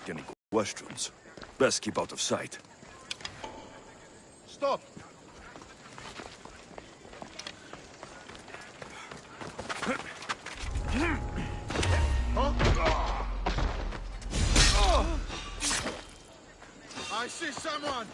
Any questions? Best keep out of sight. Stop! I see someone!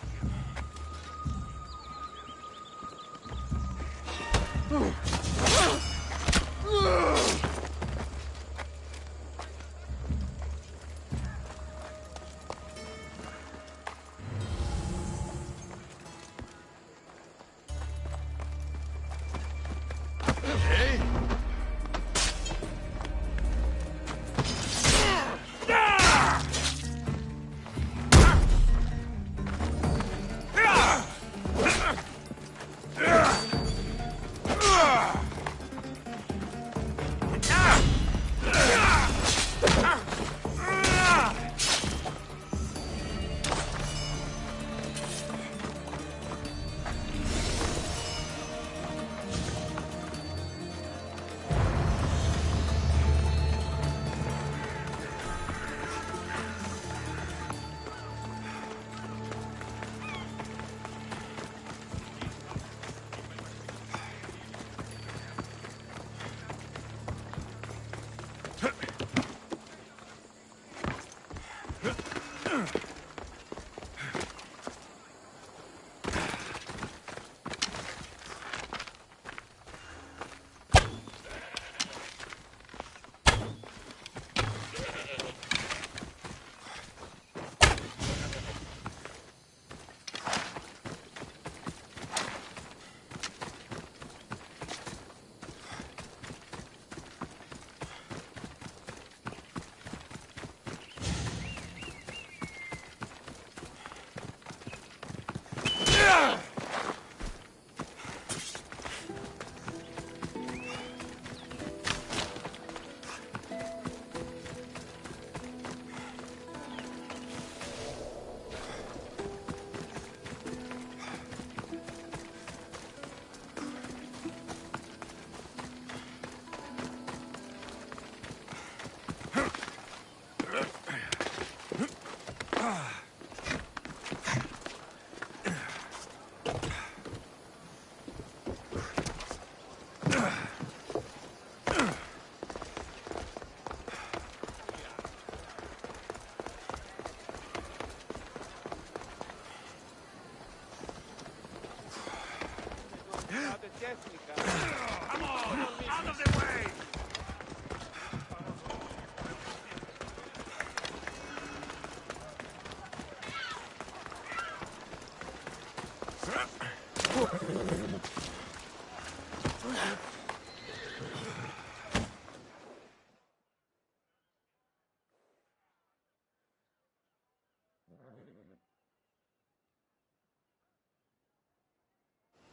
Come on! Out of the way!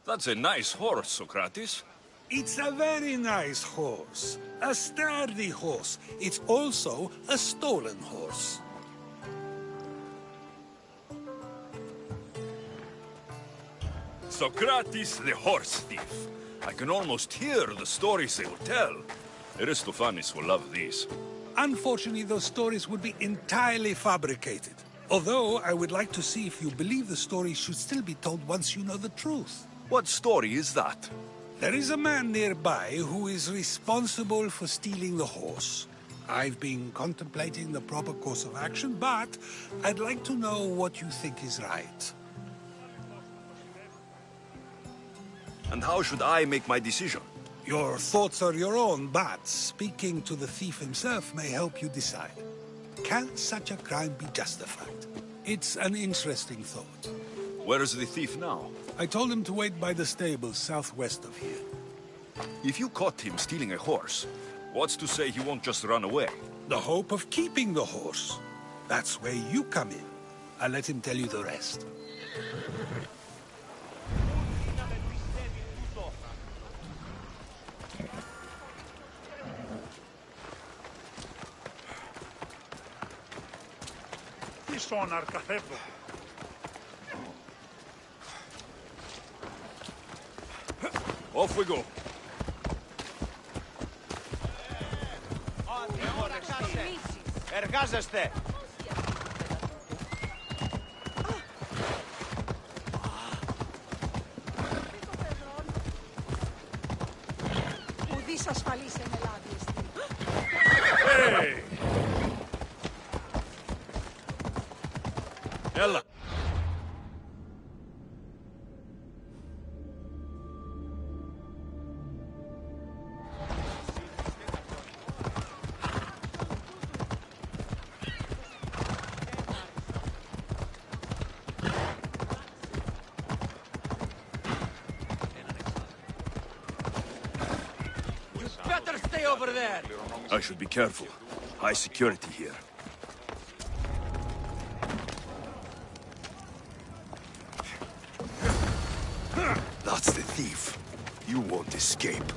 That's a nice horse, Socrates. It's a very nice horse. A sturdy horse. It's also a stolen horse. Socrates the horse thief. I can almost hear the stories they will tell. Aristophanes will love these. Unfortunately, those stories would be entirely fabricated. Although, I would like to see if you believe the stories should still be told once you know the truth. What story is that? There is a man nearby who is responsible for stealing the horse. I've been contemplating the proper course of action, but I'd like to know what you think is right. And how should I make my decision? Your thoughts are your own, but speaking to the thief himself may help you decide. Can such a crime be justified? It's an interesting thought. Where is the thief now? I told him to wait by the stables southwest of here. If you caught him stealing a horse, what's to say he won't just run away? The hope of keeping the horse. That's where you come in. I'll let him tell you the rest. Τι στον αρκαθεύω. Off we go. Εργάζεστε! Ουδής ασφαλής εν Ελλάδη εστί. Hey! Έλα. Better stay over there! I should be careful. High security here. That's the thief. You won't escape.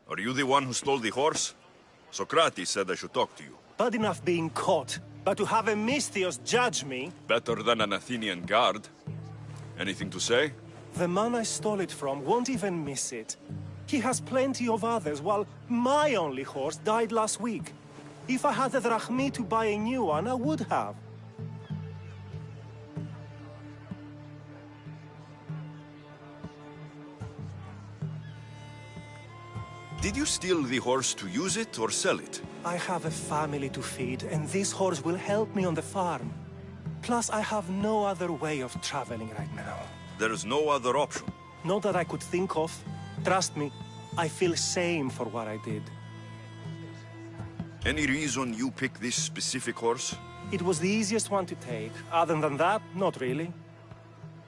Are you the one who stole the horse? Socrates said I should talk to you. Bad enough being caught, but to have a Misthios judge me? Better than an Athenian guard. Anything to say? The man I stole it from won't even miss it. He has plenty of others, while my only horse died last week. If I had the drachmi to buy a new one, I would have. Did you steal the horse to use it or sell it? I have a family to feed, and this horse will help me on the farm. Plus, I have no other way of traveling right now. There is no other option. Not that I could think of. Trust me, I feel shame for what I did. Any reason you picked this specific horse? It was the easiest one to take. Other than that, not really.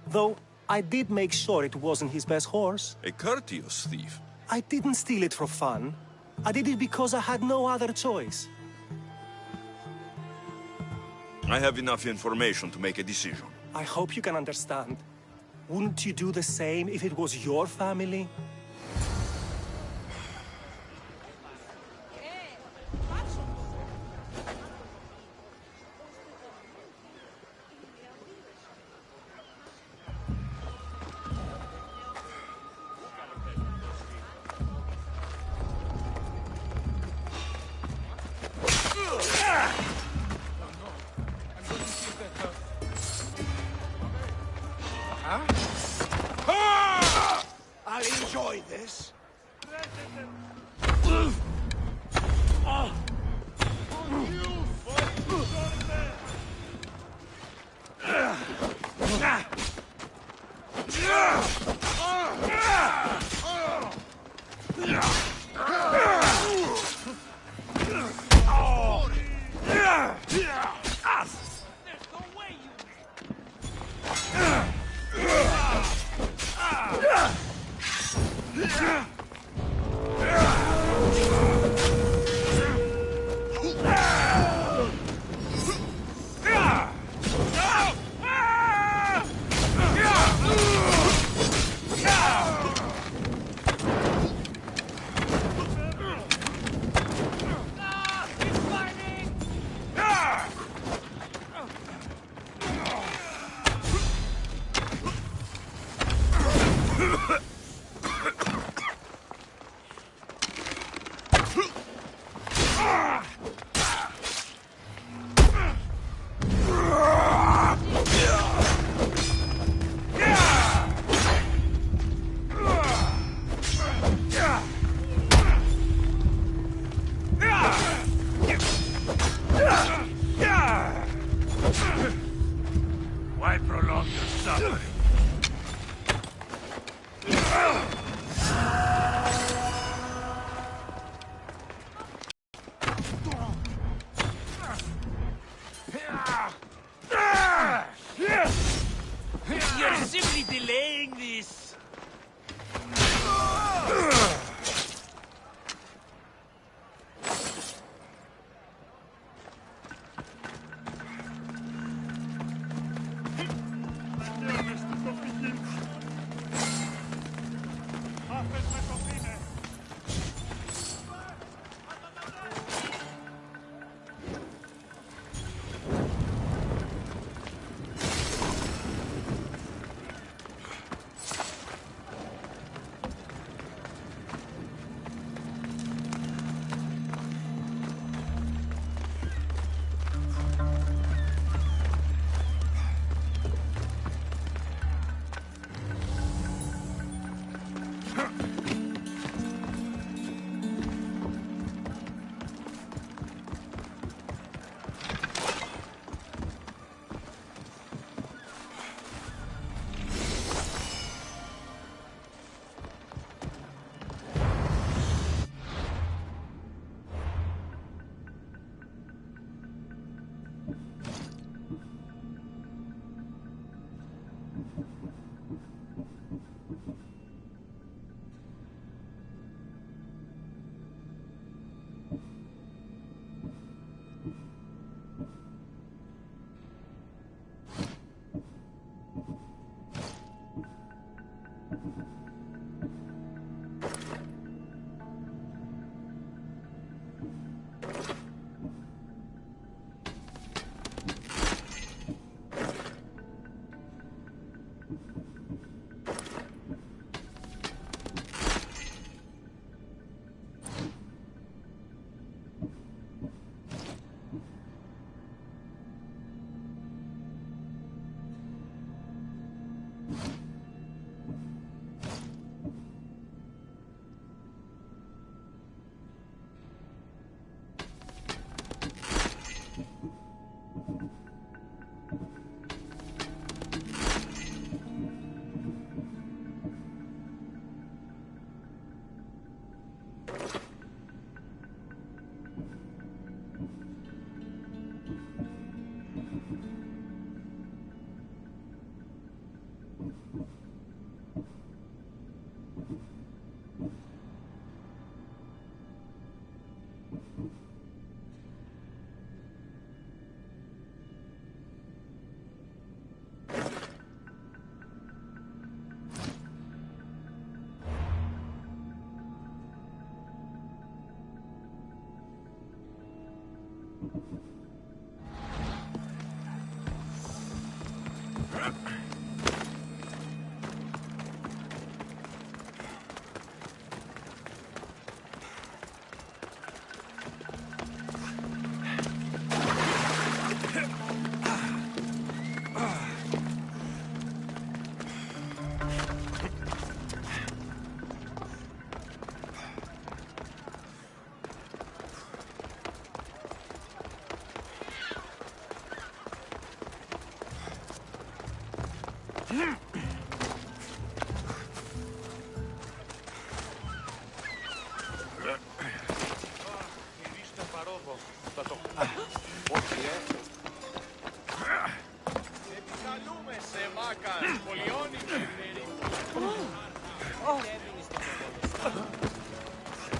Though, I did make sure it wasn't his best horse. A courteous thief. I didn't steal it for fun. I did it because I had no other choice. I have enough information to make a decision. I hope you can understand. Wouldn't you do the same if it was your family? I'll enjoy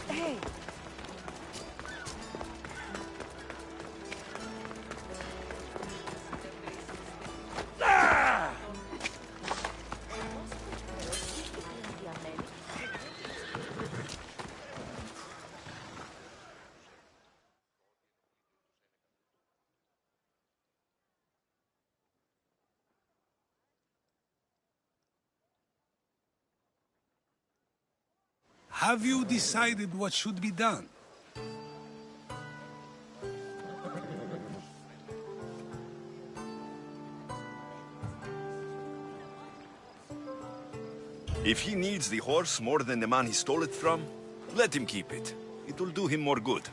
Hey! Have you decided what should be done? If he needs the horse more than the man he stole it from, let him keep it. It will do him more good.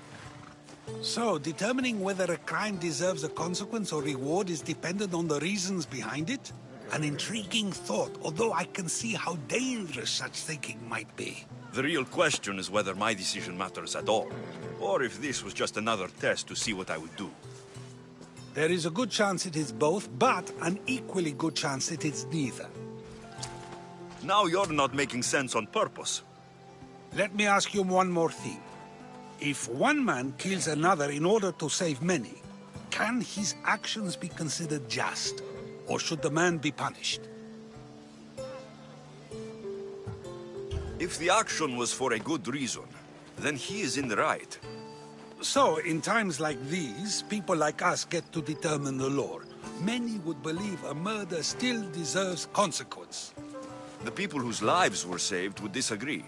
So, determining whether a crime deserves a consequence or reward is dependent on the reasons behind it? An intriguing thought, although I can see how dangerous such thinking might be. The real question is whether my decision matters at all, or if this was just another test to see what I would do. There is a good chance it is both, but an equally good chance it is neither. Now you're not making sense on purpose. Let me ask you one more thing. If one man kills another in order to save many, can his actions be considered just? Or should the man be punished? If the action was for a good reason, then he is in the right. So, in times like these, people like us get to determine the law. Many would believe a murder still deserves consequence. The people whose lives were saved would disagree.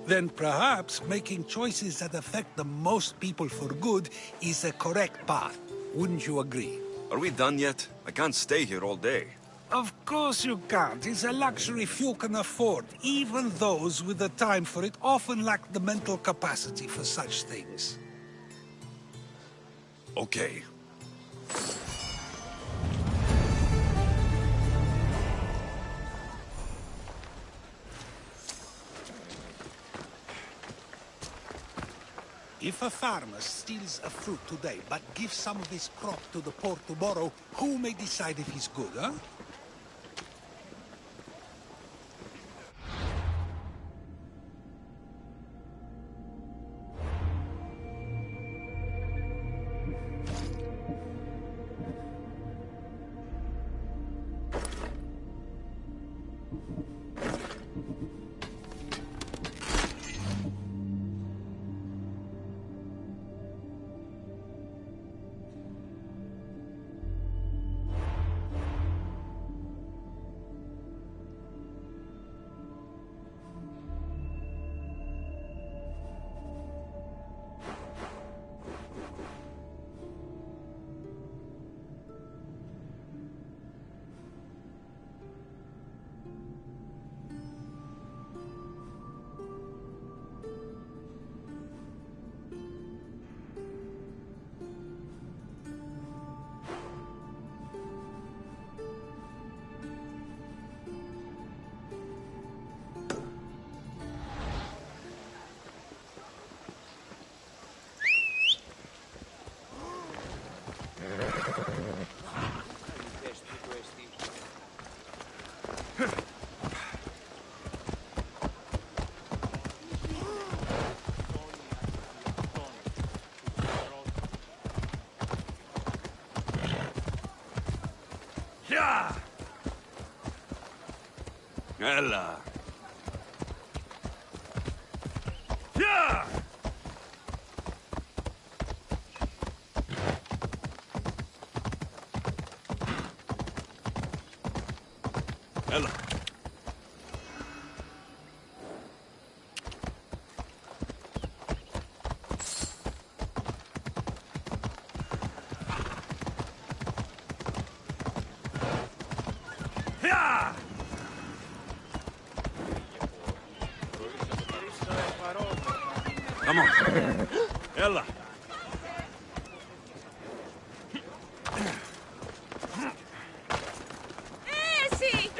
Then perhaps making choices that affect the most people for good is a correct path. Wouldn't you agree? Are we done yet? I can't stay here all day. Of course you can't. It's a luxury few can afford. Even those with the time for it often lack the mental capacity for such things. Okay. If a farmer steals a fruit today, but gives some of his crop to the poor tomorrow, who may decide if he's good, huh? Yeah! Ella! Yeah! Ella. Yeah! Come on. Ella. Sì!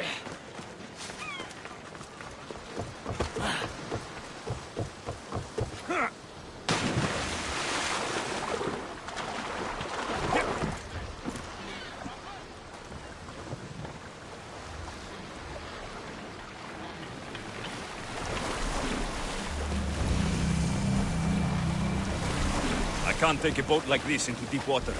I can't take a boat like this into deep water.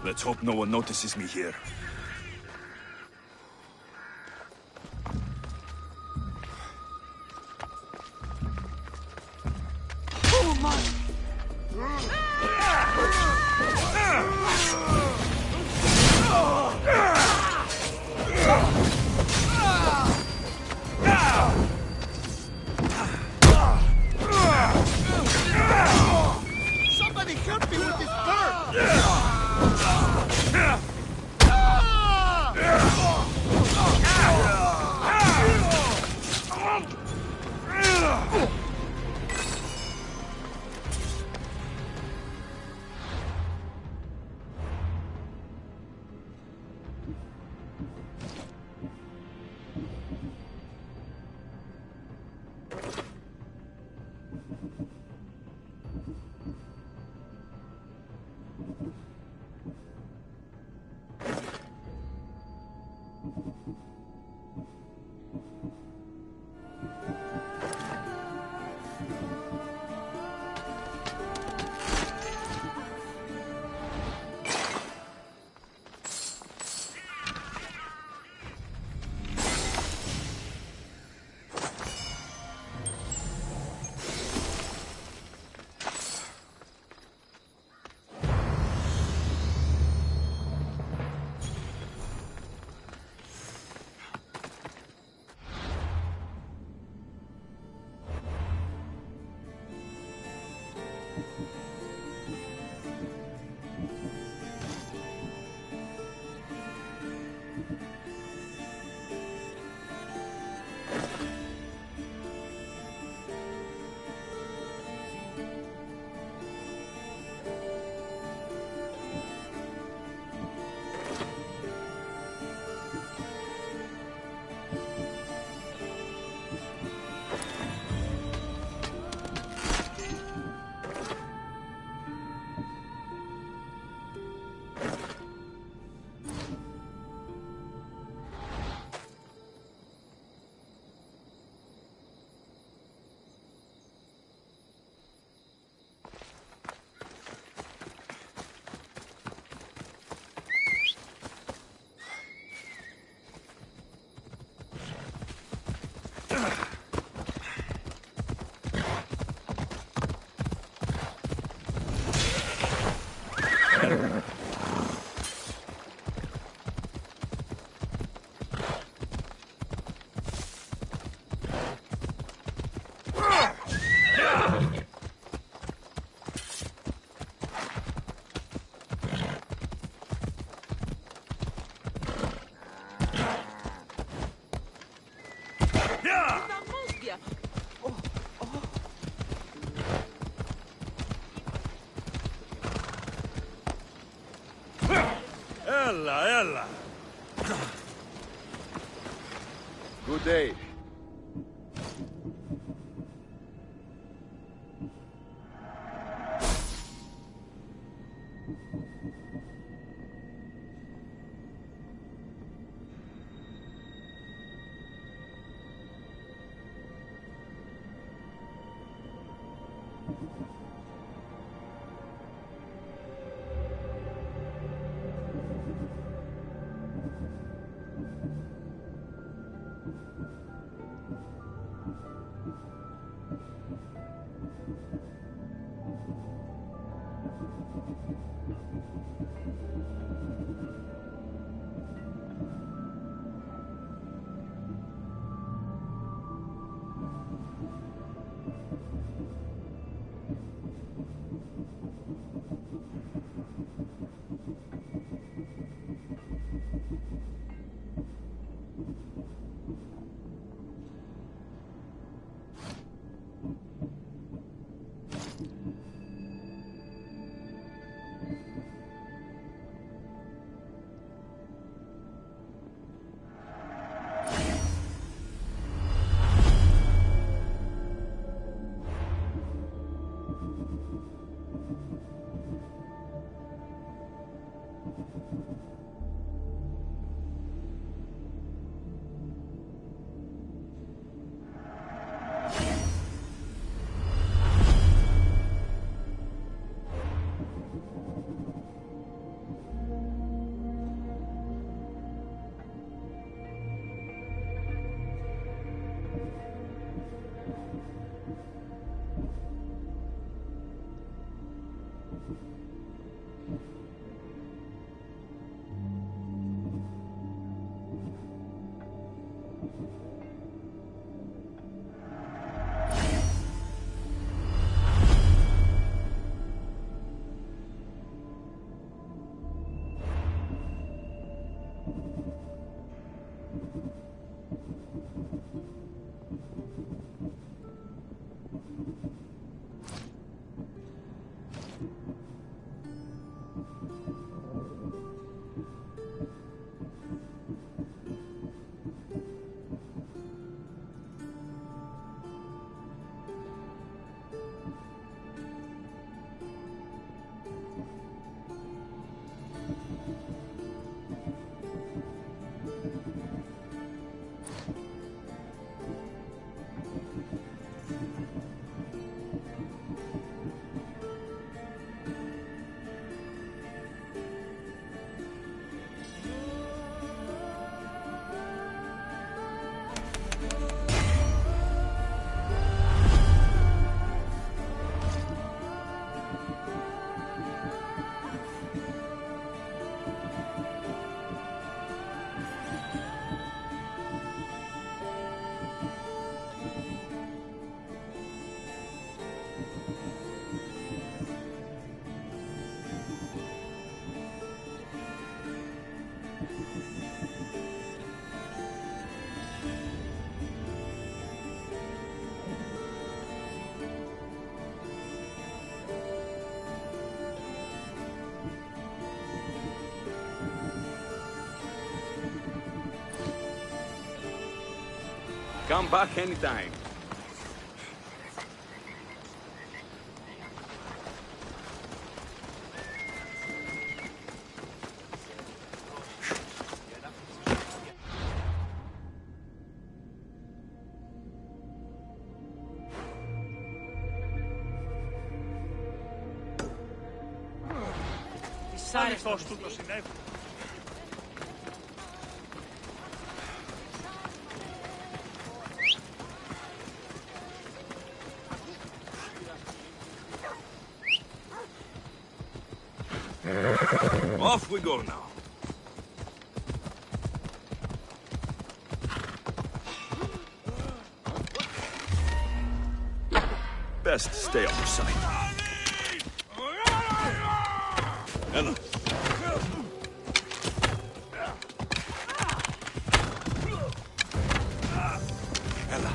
Let's hope no one notices me here. Somebody help me with this bird! Ella, Ella. Good day. Come back anytime. Αληθώς του το συνέβη. Off we go now. Best stay on your side. Ella. Ella.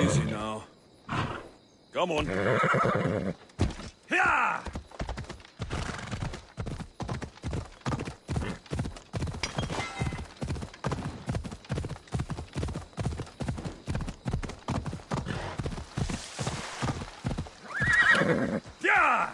Easy now. Come on. Yeah! Yeah!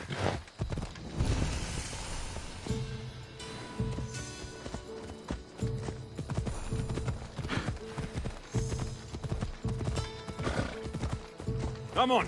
Come on.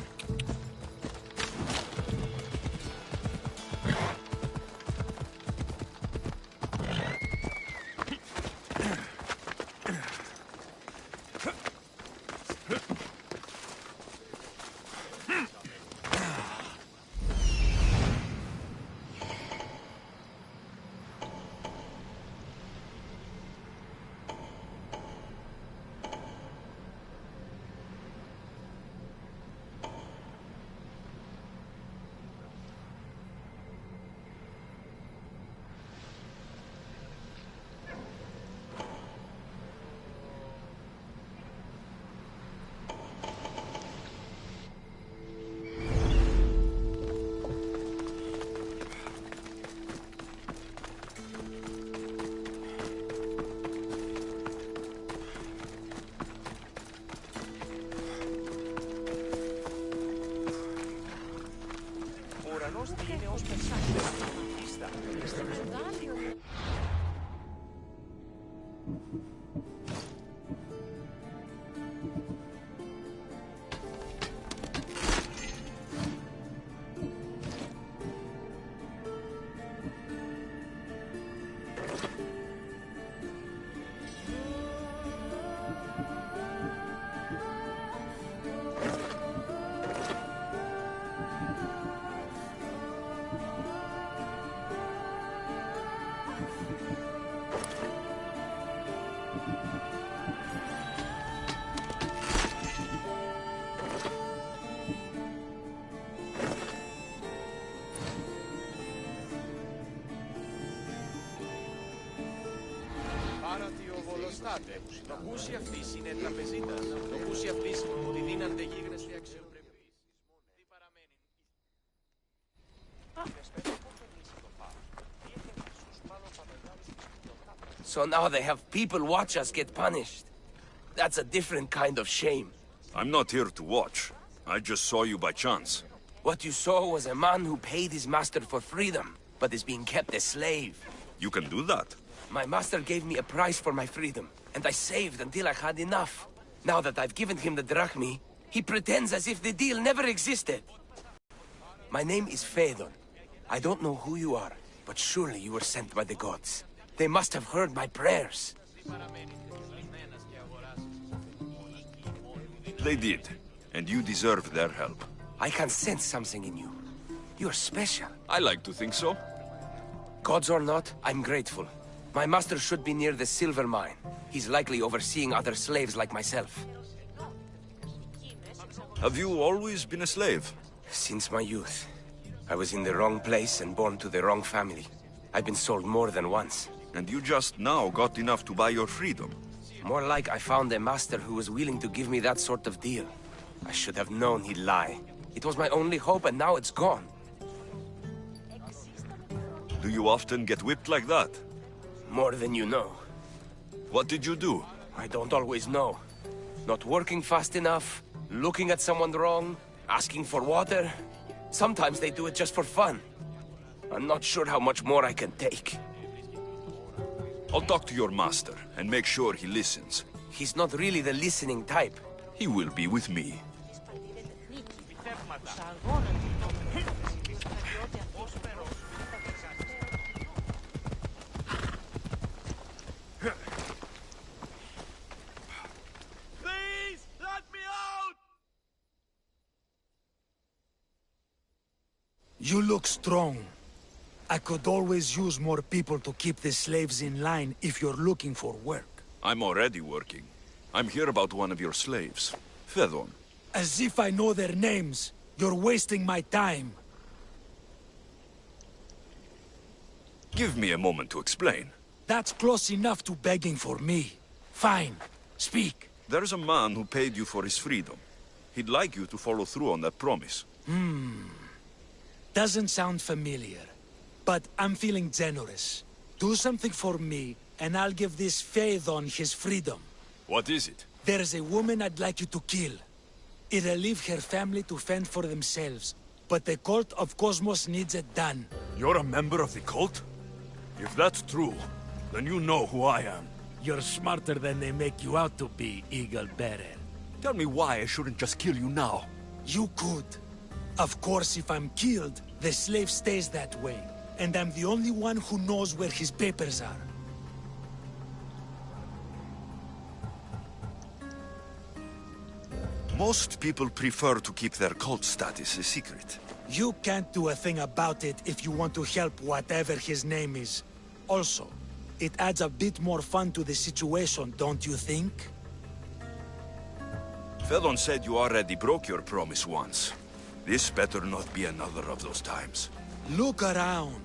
Στάτε, το κούσι αυτής είναι τραπεζίτας. Το κούσι αυτής ότι δίνανται γίγνεσθε αξιοπρεπείς. Τι παραμένει. So now they have people watch us get punished. That's a different kind of shame. I'm not here to watch. I just saw you by chance. What you saw was a man who paid his master for freedom, but is being kept a slave. You can do that. My master gave me a price for my freedom, and I saved until I had enough. Now that I've given him the drachmi, he pretends as if the deal never existed. My name is Phaedon. I don't know who you are, but surely you were sent by the gods. They must have heard my prayers. They did, and you deserve their help. I can sense something in you. You're special. I like to think so. Gods or not, I'm grateful. My master should be near the silver mine. He's likely overseeing other slaves like myself. Have you always been a slave? Since my youth. I was in the wrong place and born to the wrong family. I've been sold more than once. And you just now got enough to buy your freedom. More like I found a master who was willing to give me that sort of deal. I should have known he'd lie. It was my only hope and now it's gone. Do you often get whipped like that? More than you know. What did you do? I don't always know. Not working fast enough, looking at someone wrong, asking for water. Sometimes they do it just for fun. I'm not sure how much more I can take. I'll talk to your master and make sure he listens. He's not really the listening type. He will be with me. Please, let me out! You look strong. I could always use more people to keep the slaves in line if you're looking for work. I'm already working. I'm here about one of your slaves, Phaedon. As if I know their names. You're wasting my time. Give me a moment to explain. That's close enough to begging for me. Fine. Speak. There's a man who paid you for his freedom. He'd like you to follow through on that promise. Doesn't sound familiar. But I'm feeling generous. Do something for me, and I'll give this Phaethon his freedom. What is it? There's a woman I'd like you to kill. It'll leave her family to fend for themselves. But the cult of Cosmos needs it done. You're a member of the cult? If that's true, then you know who I am. You're smarter than they make you out to be, Eagle Bearer. Tell me why I shouldn't just kill you now. You could. Of course, if I'm killed, the slave stays that way. And I'm the only one who knows where his papers are. Most people prefer to keep their cult status a secret. You can't do a thing about it if you want to help whatever his name is. Also, it adds a bit more fun to the situation, don't you think? Phaethon said you already broke your promise once. This better not be another of those times. Look around.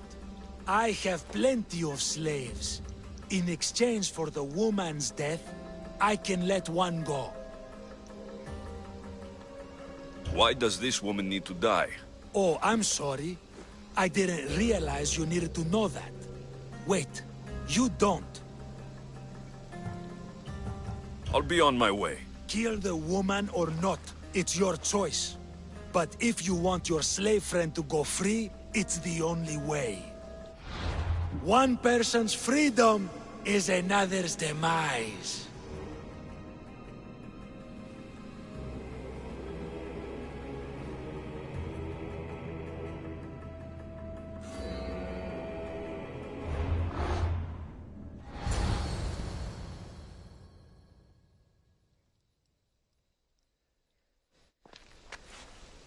I have plenty of slaves. In exchange for the woman's death, I can let one go. Why does this woman need to die? Oh, I'm sorry. I didn't realize you needed to know that. Wait, you don't. I'll be on my way. Kill the woman or not, it's your choice. But if you want your slave friend to go free, it's the only way. One person's freedom is another's demise.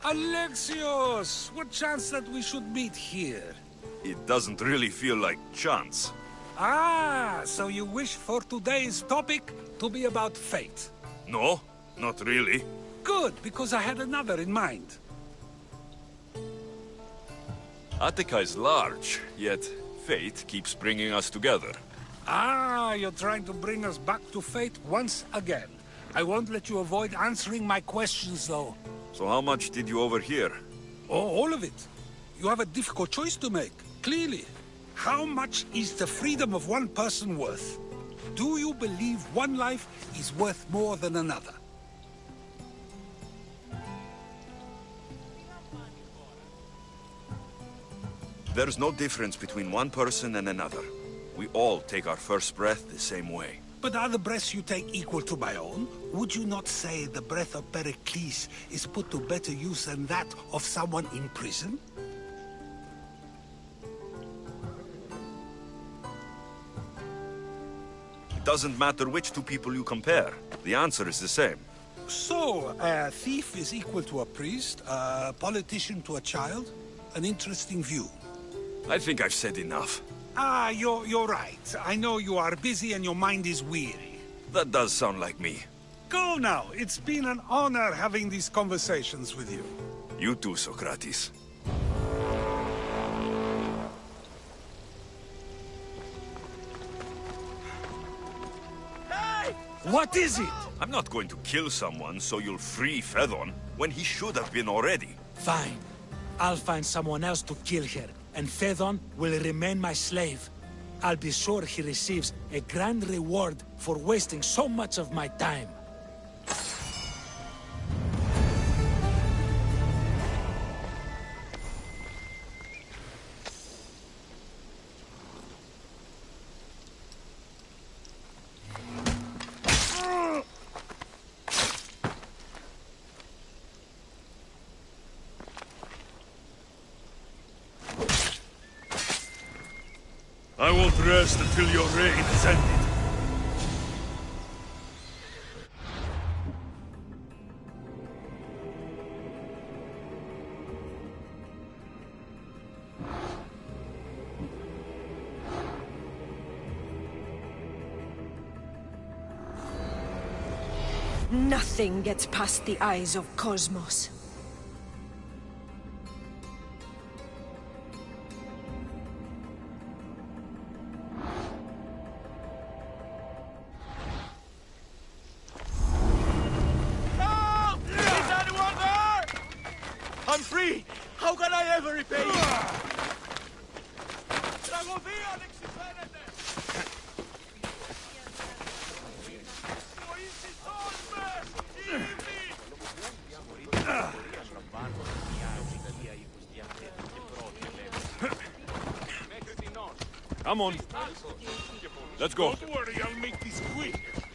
Alexios! What chance that we should meet here? It doesn't really feel like chance. Ah, so you wish for today's topic to be about fate? No, not really. Good, because I had another in mind. Attica is large, yet fate keeps bringing us together. Ah, you're trying to bring us back to fate once again. I won't let you avoid answering my questions, though. So how much did you overhear? Oh, all of it. You have a difficult choice to make, clearly. How much is the freedom of one person worth? Do you believe one life is worth more than another? There's no difference between one person and another. We all take our first breath the same way. But are the breaths you take equal to my own? Would you not say the breath of Pericles is put to better use than that of someone in prison? It doesn't matter which two people you compare. The answer is the same. So, a thief is equal to a priest, a politician to a child? An interesting view. I think I've said enough. Ah, you're right. I know you are busy and your mind is weary. That does sound like me. Go now. It's been an honor having these conversations with you. You too, Socrates. What is it? I'm not going to kill someone so you'll free Phaethon when he should have been already. Fine. I'll find someone else to kill her, and Phaethon will remain my slave. I'll be sure he receives a grand reward for wasting so much of my time. I won't rest until your reign is ended. Nothing gets past the eyes of Cosmos. never repay you! Come on. Let's go. Don't worry, I'll make this quick.